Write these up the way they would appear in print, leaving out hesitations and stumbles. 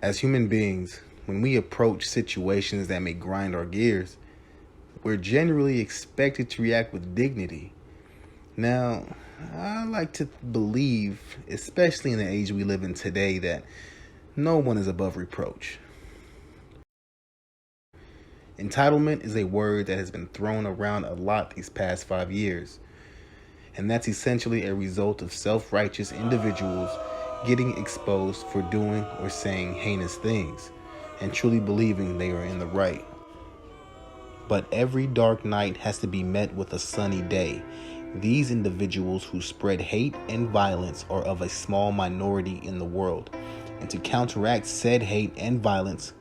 As human beings, when we approach situations that may grind our gears, we're generally expected to react with dignity. Now, I like to believe, especially in the age we live in today, that no one is above reproach. Entitlement is a word that has been thrown around a lot these past 5 years, and that's essentially a result of self-righteous individuals getting exposed for doing or saying heinous things and truly believing they are in the right. But every dark night has to be met with a sunny day. These individuals who spread hate and violence are of a small minority in the world. And to counteract said hate and violence,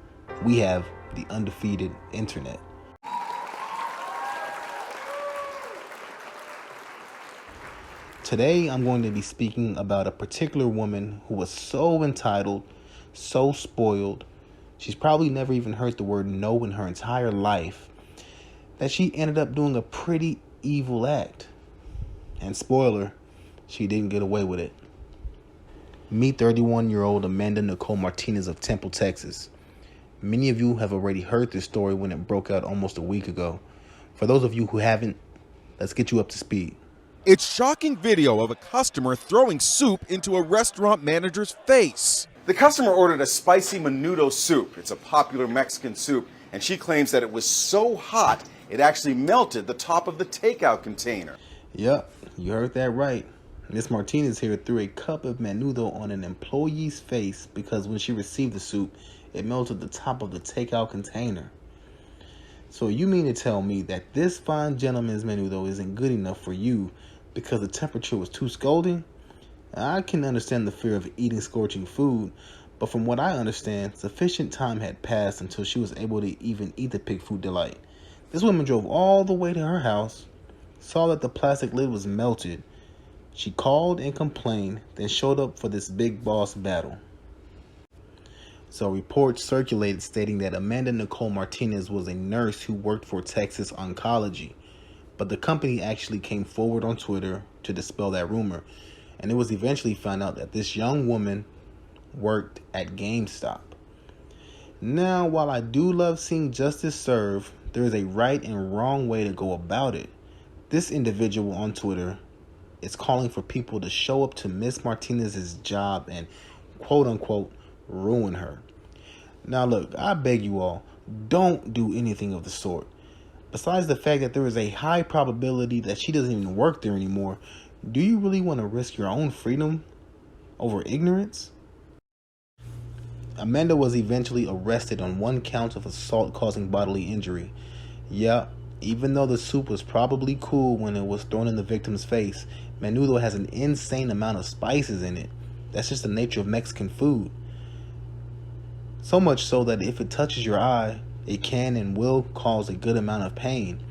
we have the undefeated internet. Today, I'm going to be speaking about a particular woman who was so entitled, so spoiled, she's probably never even heard the word no in her entire life, that she ended up doing a pretty evil act. And spoiler, she didn't get away with it. Meet 31-year-old Amanda Nicole Martinez of Temple, Texas. Many of you have already heard this story when it broke out almost a week ago. For those of you who haven't, let's get you up to speed. It's shocking video of a customer throwing soup into a restaurant manager's face. The customer ordered a spicy menudo soup. It's a popular Mexican soup, and she claims that it was so hot it actually melted the top of the takeout container. Yep, you heard that right. Miss Martinez here threw a cup of menudo on an employee's face because when she received the soup, it melted the top of the takeout container. So you mean to tell me that this fine gentleman's menudo isn't good enough for you because the temperature was too scalding? I can understand the fear of eating scorching food, but from what I understand, sufficient time had passed until she was able to even eat the pig food delight. This woman drove all the way to her house, saw that the plastic lid was melted. She called and complained, then showed up for this big boss battle. So reports circulated stating that Amanda Nicole Martinez was a nurse who worked for Texas Oncology, but the company actually came forward on Twitter to dispel that rumor, and it was eventually found out that this young woman worked at GameStop. Now, while I do love seeing justice served, there is a right and wrong way to go about it. This individual on Twitter is calling for people to show up to Miss Martinez's job and quote-unquote ruin her. Now look, I beg you all, don't do anything of the sort. Besides the fact that there is a high probability that she doesn't even work there anymore, do you really want to risk your own freedom over ignorance? Amanda was eventually arrested on 1 count of assault causing bodily injury. Yeah, even though the soup was probably cool when it was thrown in the victim's face, menudo has an insane amount of spices in it. That's just the nature of Mexican food. So much so that if it touches your eye, it can and will cause a good amount of pain.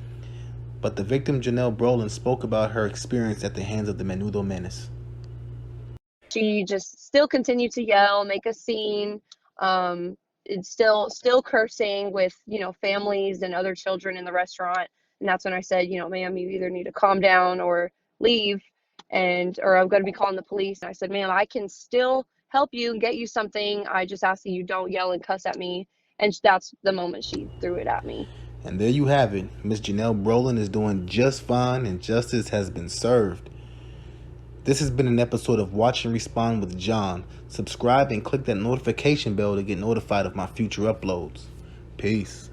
But the victim, Janelle Brolin, spoke about her experience at the hands of the Menudo Menace. She just still continued to yell, make a scene, it's still cursing with, families and other children in the restaurant. And that's when I said, ma'am, you either need to calm down or leave, or I'm going to be calling the police. And I said, ma'am, I can still help you and get you something. I just ask that you don't yell and cuss at me. And that's the moment she threw it at me. And there you have it. Miss Janelle Brolin is doing just fine and justice has been served. This has been an episode of Watch and Respond with John. Subscribe and click that notification bell to get notified of my future uploads. Peace.